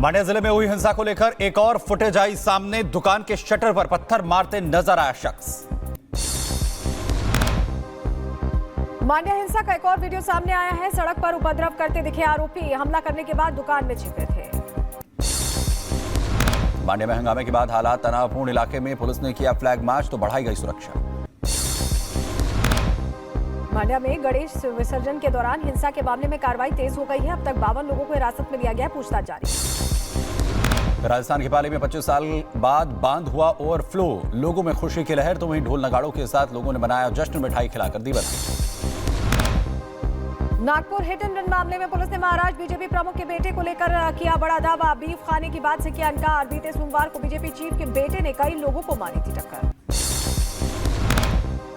मांड्या जिले में हुई हिंसा को लेकर एक और फुटेज आई सामने। दुकान के शटर पर पत्थर मारते नजर आया शख्स। मांड्या हिंसा का एक और वीडियो सामने आया है। सड़क पर उपद्रव करते दिखे आरोपी हमला करने के बाद दुकान में छिपे थे। मांड्या में हंगामे के बाद हालात तनावपूर्ण। इलाके में पुलिस ने किया फ्लैग मार्च तो बढ़ाई गई सुरक्षा। मांड्या में गणेश विसर्जन के दौरान हिंसा के मामले में कार्रवाई तेज हो गई है। अब तक 52 लोगों को हिरासत में लिया गया, पूछताछ जारी। राजस्थान के पाली में 25 साल बाद बांध हुआ ओवरफ्लो। लोगों में खुशी की लहर तो वहीं ढोल नगाड़ों के साथ लोगों ने बनाया जश्न। मिठाई खिलाकर दी बधाई। नागपुर हिट एंड रन मामले में पुलिस ने महाराष्ट्र बीजेपी प्रमुख के बेटे को लेकर किया बड़ा दावा। बीफ खाने की बात से किया इनकार। बीते सोमवार को बीजेपी चीफ के बेटे ने कई लोगों को मारी थी टक्कर।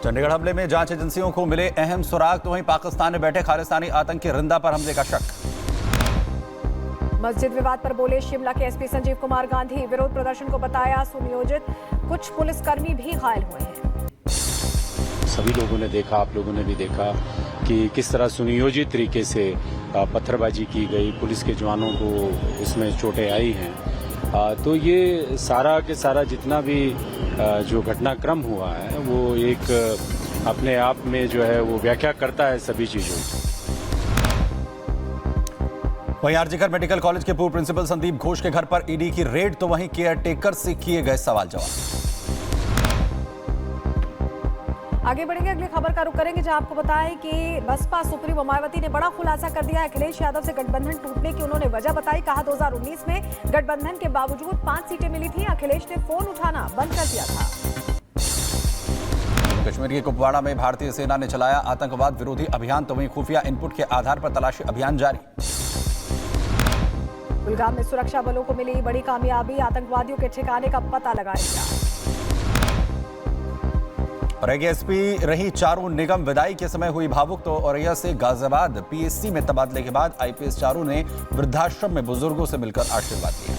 चंडीगढ़ हमले में जांच एजेंसियों को मिले अहम सुराग तो वहीं पाकिस्तान में बैठे खालिस्तानी आतंकी रिंदा पर हमले का शक। मस्जिद विवाद पर बोले शिमला के एसपी संजीव कुमार गांधी। विरोध प्रदर्शन को बताया सुनियोजित। कुछ पुलिसकर्मी भी घायल हुए हैं। सभी लोगों ने देखा, आप लोगों ने भी देखा कि किस तरह सुनियोजित तरीके से पत्थरबाजी की गई। पुलिस के जवानों को इसमें चोटें आई हैं। तो ये सारा के सारा जितना भी जो घटनाक्रम हुआ है वो एक अपने आप में जो है वो व्याख्या करता है सभी चीजों। वहीं आरजीकर मेडिकल कॉलेज के पूर्व प्रिंसिपल संदीप घोष के घर पर ईडी की रेड तो वहीं केयरटेकर से किए गए सवाल जवाब। आगे बढ़ेंगे, अगली खबर का रुख करेंगे जहां आपको बताएं कि बसपा सुप्रीमो मायावती ने बड़ा खुलासा कर दिया। अखिलेश यादव से गठबंधन टूटने की उन्होंने वजह बताई। कहा 2019 में गठबंधन के बावजूद 5 सीटें मिली थी। अखिलेश ने फोन उठाना बंद कर दिया था। कश्मीर के कुपवाड़ा में भारतीय सेना ने चलाया आतंकवाद विरोधी अभियान तो वहीं खुफिया इनपुट के आधार पर तलाशी अभियान जारी। कुलगाम में सुरक्षा बलों को मिली बड़ी कामयाबी। आतंकवादियों के ठिकाने का पता लगाया गया। औरैया एसपी रही चारू निगम। विदाई के समय हुई भावुक तो औरैया से गाजियाबाद पीएससी में तबादले के बाद आईपीएस चारू ने वृद्धाश्रम में बुजुर्गों से मिलकर आशीर्वाद लिया।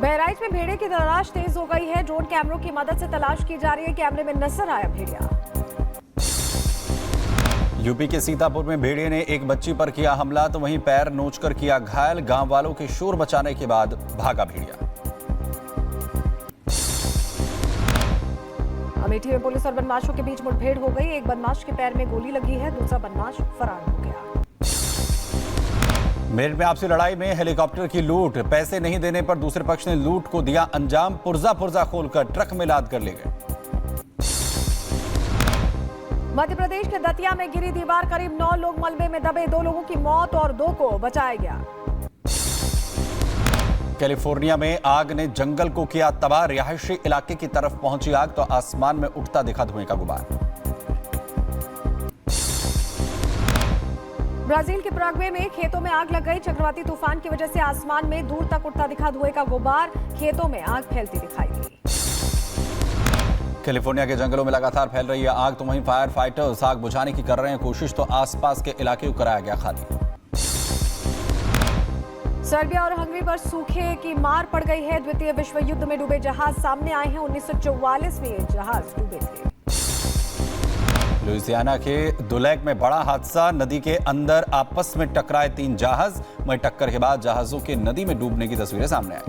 बहराइच में भेड़िए की तलाश तेज हो गई है। ड्रोन कैमरों की मदद से तलाश की जा रही है। कैमरे में नजर आया भेड़िया। यूपी के सीतापुर में भेड़िए ने एक बच्ची पर किया हमला तो वहीं पैर नोचकर किया घायल। गांव वालों के शोर बचाने के बाद भागा भेड़िया। अमेठी में पुलिस और बदमाशों के बीच मुठभेड़ हो गई। एक बदमाश के पैर में गोली लगी है, दूसरा बदमाश फरार हो गया। मेरठ में आपसी लड़ाई में हेलीकॉप्टर की लूट। पैसे नहीं देने पर दूसरे पक्ष ने लूट को दिया अंजाम। पुर्जा खोलकर ट्रक में लाद कर ले गए। मध्य प्रदेश के दतिया में गिरी दीवार, करीब 9 लोग मलबे में दबे। 2 लोगों की मौत और 2 को बचाया गया। कैलिफोर्निया में आग ने जंगल को किया तबाह। रिहायशी इलाके की तरफ पहुंची आग तो आसमान में उठता दिखा धुएं का गुबार। ब्राजील के पराग्वे में खेतों में आग लग गई। चक्रवाती तूफान की वजह से आसमान में दूर तक उठता दिखा धुएं का गुबार। खेतों में आग फैलती दिखाई दी। कैलिफोर्निया के जंगलों में लगातार फैल रही है आग तो वहीं फायर फाइटर्स आग बुझाने की कर रहे हैं कोशिश तो आसपास के इलाके को कराया गया खाली। सर्बिया और हंगरी पर सूखे की मार पड़ गई है। द्वितीय विश्व युद्ध में डूबे जहाज सामने आए हैं। 1944 में ये जहाज डूबे थे। लुइसियाना के दुलैक में बड़ा हादसा। नदी के अंदर आपस में टकराए 3 जहाज। वहीं टक्कर के बाद जहाजों के नदी में डूबने की तस्वीरें सामने आई।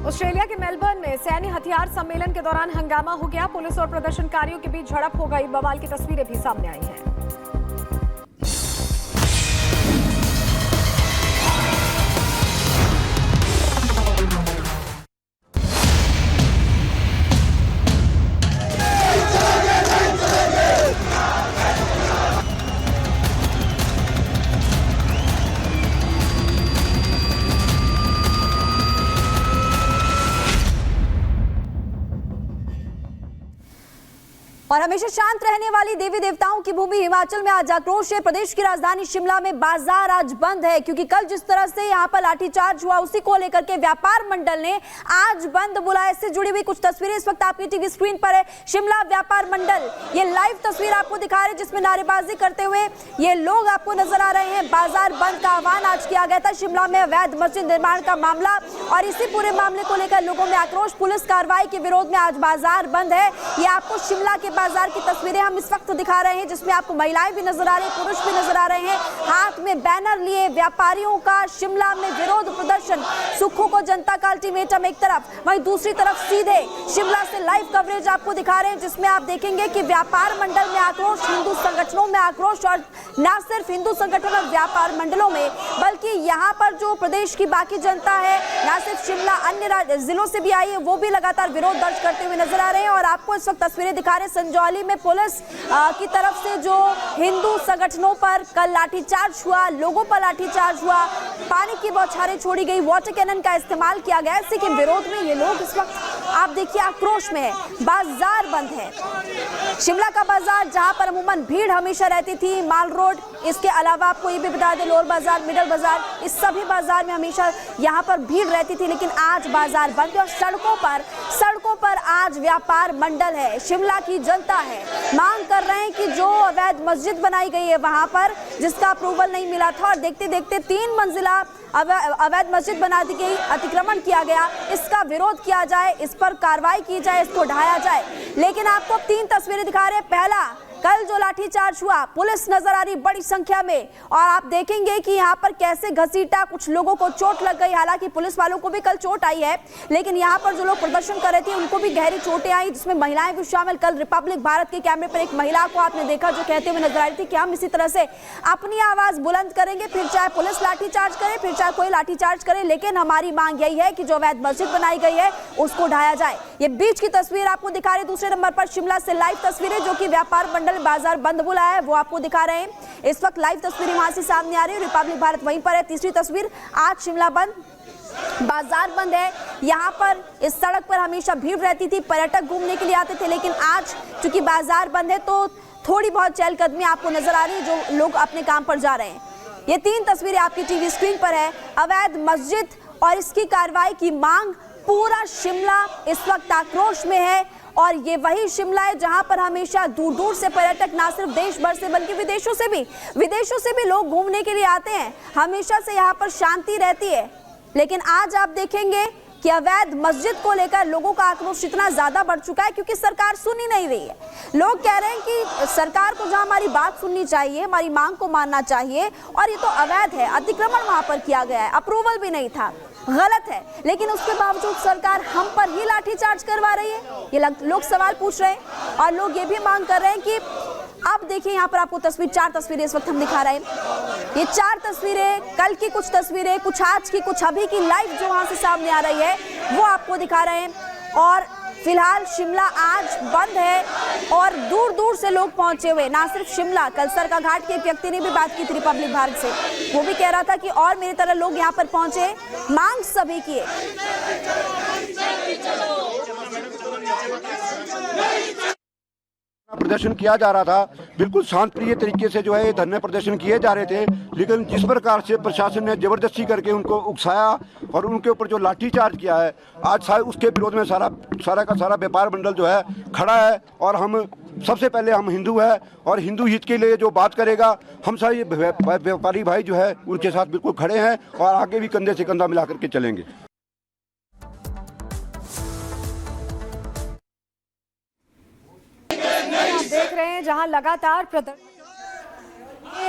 ऑस्ट्रेलिया के मेलबर्न में सैन्य हथियार सम्मेलन के दौरान हंगामा हो गया। पुलिस और प्रदर्शनकारियों के बीच झड़प हो गई। बवाल की तस्वीरें भी सामने आई हैं। और हमेशा शांत रहने वाली देवी देवताओं की भूमि हिमाचल में आज आक्रोश है। प्रदेश की राजधानी शिमला में बाजार आज बंद है क्योंकि कल जिस तरह से यहां पर लाठीचार्ज हुआ उसी को लेकर के व्यापार मंडल ने आज बंद बुलाया। इससे जुड़ी हुई कुछ तस्वीरें इस वक्त आपकी टीवी स्क्रीन पर है। शिमला व्यापार मंडल ये लाइव तस्वीर आपको दिखा रहे हैं जिसमें नारेबाजी करते हुए ये लोग आपको नजर आ रहे हैं। बाजार बंद का आह्वान आज किया गया था। शिमला में अवैध मस्जिद निर्माण का मामला और इसी पूरे मामले को लेकर लोगों में आक्रोश। पुलिस कार्रवाई के विरोध में आज बाजार बंद है। ये आपको शिमला के बाजार बाजार की तस्वीरें हम इस वक्त दिखा रहे हैं, जिसमें आपको महिलाएं भी नजर आ रही हैं, पुरुष भी नजर आ रहे हैं, हाथ में बैनर लिए व्यापारियों का शिमला में विरोध प्रदर्शन। सुक्खू को जनता का अल्टीमेटम एक तरफ, वहीं दूसरी तरफ सीधे शिमला से लाइव कवरेज आपको दिखा रहे हैं, जिसमें आप देखेंगे कि व्यापार मंडल में आक्रोश, हिंदू संगठनों में आक्रोश, और न सिर्फ हिंदू संगठन और व्यापार मंडलों में बल्कि यहाँ पर जो प्रदेश की बाकी जनता है, न सिर्फ शिमला अन्य जिलों से भी आई है, वो भी लगातार विरोध दर्ज करते हुए नजर आ रहे हैं। और आपको इस वक्त तस्वीरें दिखा रहे हैं संजौली में पुलिस की तरफ से जो हिंदू संगठनों पर कल लाठीचार्ज हुआ, लोगों पर लाठीचार्ज हुआ, पानी की बौछारें छोड़ी गई, वाटर कैनन का इस्तेमाल किया गया। इसी के विरोध में ये लोग इस वक्त आप देखिए आक्रोश में है। बाजार बंद है, शिमला का बाजार जहां पर अमूमन भीड़ हमेशा रहती थी, माल रोड, इसके अलावा आपको ये भी बता दें लोअर बाजार, मिडल बाजार, इस सभी बाजार में हमेशा यहाँ पर भीड़ रहती थी, लेकिन आज बाजार बंद है और सड़कों पर आज व्यापार मंडल है, शिमला की जनता है, मांग कर रहे हैं कि जो अवैध मस्जिद बनाई गई है वहां पर, जिसका अप्रूवल नहीं मिला था और देखते देखते 3 मंजिला अवैध मस्जिद बना दी गई, अतिक्रमण किया गया, इसका विरोध किया जाए, इस पर कार्रवाई की जाए, इसको ढाया जाए। लेकिन आपको 3 तस्वीरें दिखा रहे हैं। पहला, कल जो लाठीचार्ज हुआ, पुलिस नजर आ रही बड़ी संख्या में, और आप देखेंगे कि यहाँ पर कैसे घसीटा, कुछ लोगों को चोट लग गई। हालांकि पुलिस वालों को भी कल चोट आई है, लेकिन यहाँ पर जो लोग प्रदर्शन कर रहे थे उनको भी गहरी चोटें आई, जिसमें महिलाएं भी शामिल। कल रिपब्लिक भारत के कैमरे पर एक महिला को आपने देखा जो कहते हुए नजर आ रही थी कि हम इसी तरह से अपनी आवाज बुलंद करेंगे, फिर चाहे पुलिस लाठीचार्ज करे, फिर चाहे कोई लाठीचार्ज करे, लेकिन हमारी मांग यही है कि जो अवैध मस्जिद बनाई गई है उसको ढाया जाए। ये बीच की तस्वीर आपको दिखा रहे। दूसरे नंबर पर शिमला से लाइव तस्वीरें, जो कि व्यापार मंडल बाजार बंद बोला है, वो आपको दिखा रहे हैं। इस वक्त लाइव तस्वीरें वहां से सामने आ रही है, रिपब्लिक भारत वहीं पर है। तीसरी तस्वीर, आज शिमला बंद, बाजार बंद है। यहाँ पर इस सड़क पर हमेशा भीड़ रहती थी, पर्यटक घूमने के लिए आते थे, लेकिन आज चूंकि बाजार बंद है तो थोड़ी बहुत चहलकदमी आपको नजर आ रही है, जो लोग अपने काम पर जा रहे हैं। ये 3 तस्वीरें आपकी टीवी स्क्रीन पर है। अवैध मस्जिद और इसकी कार्रवाई की मांग, पूरा शिमला इस वक्त आक्रोश में है, और ये वही शिमला है जहां पर हमेशा दूर दूर से पर्यटक, ना सिर्फ देश भर से बल्कि विदेशों से भी लोग घूमने के लिए आते हैं। हमेशा से यहाँ पर शांति रहती है, लेकिन आज आप देखेंगे कि अवैध मस्जिद को लेकर लोगों का आक्रोश इतना ज्यादा बढ़ चुका है क्योंकि सरकार सुन ही नहीं रही है। लोग कह रहे हैं कि सरकार को जहां हमारी बात सुननी चाहिए, हमारी मांग को मानना चाहिए, और ये तो अवैध है, अतिक्रमण वहां पर किया गया है, अप्रूवल भी नहीं था, गलत है, लेकिन उसके बावजूद सरकार हम पर ही लाठीचार्ज करवा रही है। ये लोग सवाल पूछ रहे हैं और लोग ये भी मांग कर रहे हैं कि अब देखिए यहाँ पर आपको 4 तस्वीरें इस वक्त हम दिखा रहे हैं। ये 4 तस्वीरें, कल की कुछ तस्वीरें, कुछ आज की, कुछ अभी की लाइव जो वहां से सामने आ रही है वो आपको दिखा रहे हैं। और फिलहाल शिमला आज बंद है और दूर दूर से लोग पहुंचे हुए, ना सिर्फ शिमला, कल सरका घाट के एक व्यक्ति ने भी बात की थी रिपब्लिक भारत से, वो भी कह रहा था कि और मेरी तरह लोग यहाँ पर पहुंचे, मांग सभी की है। प्रदर्शन किया जा रहा था, बिल्कुल शांतिप्रिय तरीके से जो है धरने प्रदर्शन किए जा रहे थे, लेकिन जिस प्रकार से प्रशासन ने जबरदस्ती करके उनको उकसाया और उनके ऊपर जो लाठीचार्ज किया है, आज उसके विरोध में सारा का सारा व्यापार मंडल जो है खड़ा है। और हम सबसे पहले हम हिंदू है और हिंदू हित के लिए जो बात करेगा, हम सारे व्यापारी भाई जो है उनके साथ बिल्कुल खड़े हैं और आगे भी कंधे से कंधा मिला करके चलेंगे। देख रहे हैं जहां लगातार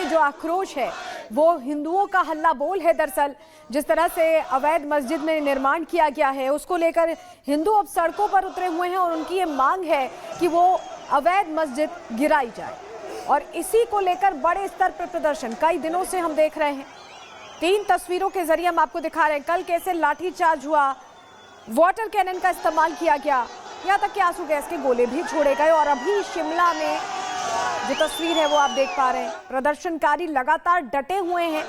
जो आक्रोश है वो हिंदुओं का हल्ला बोल है। दरअसल जिस तरह से अवैध मस्जिद में निर्माण किया गया है उसको लेकर हिंदू अब सड़कों पर उतरे हुए हैं और उनकी ये मांग है कि वो अवैध मस्जिद गिराई जाए, और इसी को लेकर बड़े स्तर पर प्रदर्शन कई दिनों से हम देख रहे हैं। 3 तस्वीरों के जरिए हम आपको दिखा रहे हैं कल कैसे लाठीचार्ज हुआ, वाटर कैनन का इस्तेमाल किया गया, यहाँ तक कि आंसू गैस के गोले भी छोड़े गए। और अभी शिमला में जो तस्वीर है वो आप देख पा रहे हैं, प्रदर्शनकारी लगातार डटे हुए हैं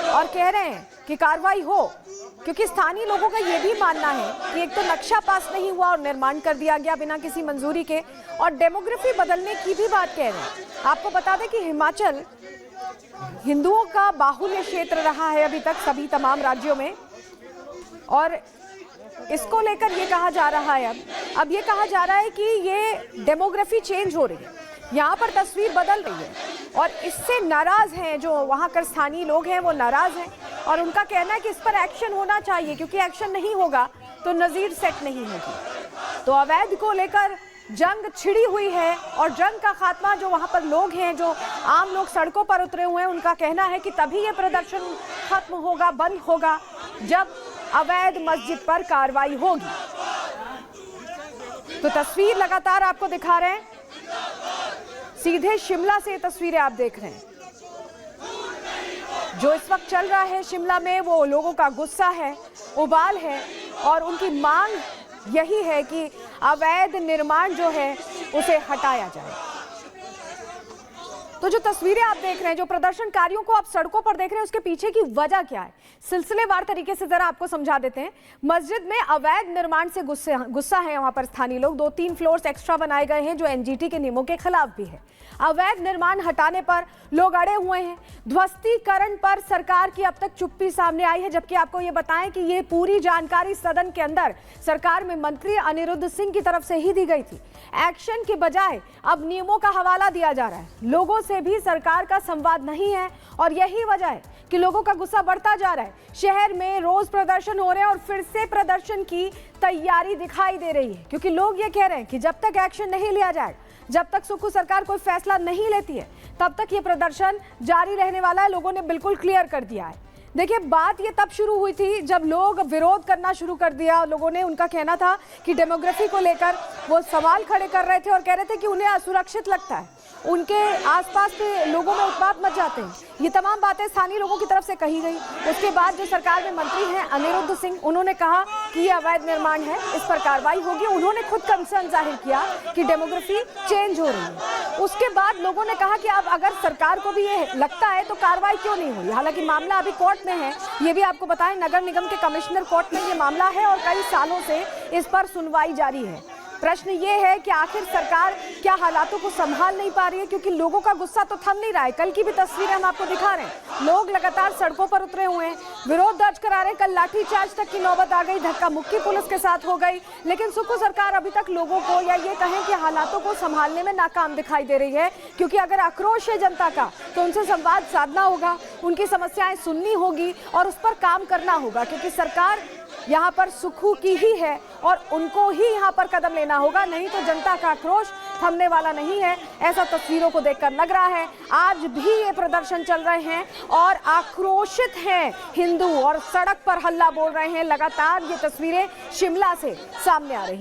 और कह रहे हैं कि कार्रवाई हो, क्योंकि स्थानीय लोगों का ये भी मानना है कि एक तो नक्शा पास नहीं हुआ और निर्माण कर दिया गया बिना किसी मंजूरी के, और डेमोग्राफी बदलने की भी बात कह रहे हैं। आपको बता दें कि हिमाचल हिंदुओं का बाहुल्य क्षेत्र रहा है अभी तक सभी तमाम राज्यों में, और इसको लेकर ये कहा जा रहा है अब ये कहा जा रहा है कि ये डेमोग्राफी चेंज हो रही है, यहाँ पर तस्वीर बदल रही है, और इससे नाराज हैं जो वहाँ कर स्थानीय लोग हैं, वो नाराज हैं और उनका कहना है कि इस पर एक्शन होना चाहिए, क्योंकि एक्शन नहीं होगा तो नज़ीर सेट नहीं होगी। तो अवैध को लेकर जंग छिड़ी हुई है और जंग का खात्मा जो वहां पर लोग हैं, जो आम लोग सड़कों पर उतरे हुए हैं, उनका कहना है कि तभी ये प्रदर्शन खत्म होगा, बंद होगा, जब अवैध मस्जिद पर कार्रवाई होगी। तो तस्वीर लगातार आपको दिखा रहे हैं, सीधे शिमला से ये तस्वीरें आप देख रहे हैं। जो इस वक्त चल रहा है शिमला में, वो लोगों का गुस्सा है, उबाल है और उनकी मांग यही है कि अवैध निर्माण जो है उसे हटाया जाए। तो जो तस्वीरें आप देख रहे हैं, जो प्रदर्शनकारियों को आप सड़कों पर देख रहे हैं, उसके पीछे की वजह क्या है, सिलसिलेवार तरीके से जरा आपको समझा देते हैं। मस्जिद में अवैध निर्माण से गुस्सा है वहां पर स्थानीय लोग। 2-3 फ्लोर्स एक्स्ट्रा बनाए गए हैं जो एनजीटी के नियमों के खिलाफ भी है। अवैध निर्माण हटाने पर लोग अड़े हुए हैं। ध्वस्तीकरण पर सरकार की अब तक चुप्पी सामने आई है, जबकि आपको ये बताएं कि ये पूरी जानकारी सदन के अंदर सरकार में मंत्री अनिरुद्ध सिंह की तरफ से ही दी गई थी। एक्शन के बजाय अब नियमों का हवाला दिया जा रहा है। लोगों से भी सरकार का संवाद नहीं है और यही वजह है कि लोगों का गुस्सा बढ़ता जा रहा है। शहर में रोज प्रदर्शन हो रहे हैं और फिर से प्रदर्शन की तैयारी दिखाई दे रही है, क्योंकि लोग ये कह रहे हैं कि जब तक एक्शन नहीं लिया जाए, जब तक सुक्खू सरकार कोई फैसला नहीं लेती है, तब तक ये प्रदर्शन जारी रहने वाला है। लोगों ने बिल्कुल क्लियर कर दिया है। देखिए, बात ये तब शुरू हुई थी जब लोग विरोध करना शुरू कर दिया। लोगों ने, उनका कहना था कि डेमोग्राफी को लेकर वो सवाल खड़े कर रहे थे और कह रहे थे कि उन्हें असुरक्षित लगता है, उनके आसपास के लोगों में उत्पात मच जाते हैं। ये तमाम बातें स्थानीय लोगों की तरफ से कही गई। उसके बाद जो सरकार में मंत्री हैं अनिरुद्ध सिंह, उन्होंने कहा कि ये अवैध निर्माण है, इस पर कार्रवाई होगी। उन्होंने खुद कंसर्न जाहिर किया कि डेमोग्राफी चेंज हो रही है। उसके बाद लोगों ने कहा कि अब अगर सरकार को भी ये लगता है तो कार्रवाई क्यों नहीं हुई। हालांकि मामला अभी कोर्ट में है, ये भी आपको बताएं, नगर निगम के कमिश्नर कोर्ट में ये मामला है और कई सालों से इस पर सुनवाई जारी है। प्रश्न ये है कि आखिर सरकार क्या हालातों को संभाल नहीं पा रही है, क्योंकि लोगों का गुस्सा तो थम नहीं रहा है। कल की भी तस्वीरें हम आपको दिखा रहे हैं, लोग लगातार सड़कों पर उतरे हुए हैं, विरोध दर्ज करा रहे हैं। कल लाठीचार्ज तक की नौबत आ गई, धक्का मुक्की पुलिस के साथ हो गई। लेकिन सुक्खू सरकार अभी तक लोगों को, या ये कहें कि हालातों को संभालने में नाकाम दिखाई दे रही है, क्योंकि अगर आक्रोश है जनता का तो उनसे संवाद साधना होगा, उनकी समस्याएं सुननी होगी और उस पर काम करना होगा, क्योंकि सरकार यहाँ पर सुक्खू की ही है और उनको ही यहाँ पर कदम लेना होगा, नहीं तो जनता का आक्रोश थमने वाला नहीं है। ऐसा तस्वीरों को देखकर लग रहा है। आज भी ये प्रदर्शन चल रहे हैं और आक्रोशित हैं हिंदू और सड़क पर हल्ला बोल रहे हैं। लगातार ये तस्वीरें शिमला से सामने आ रही हैं।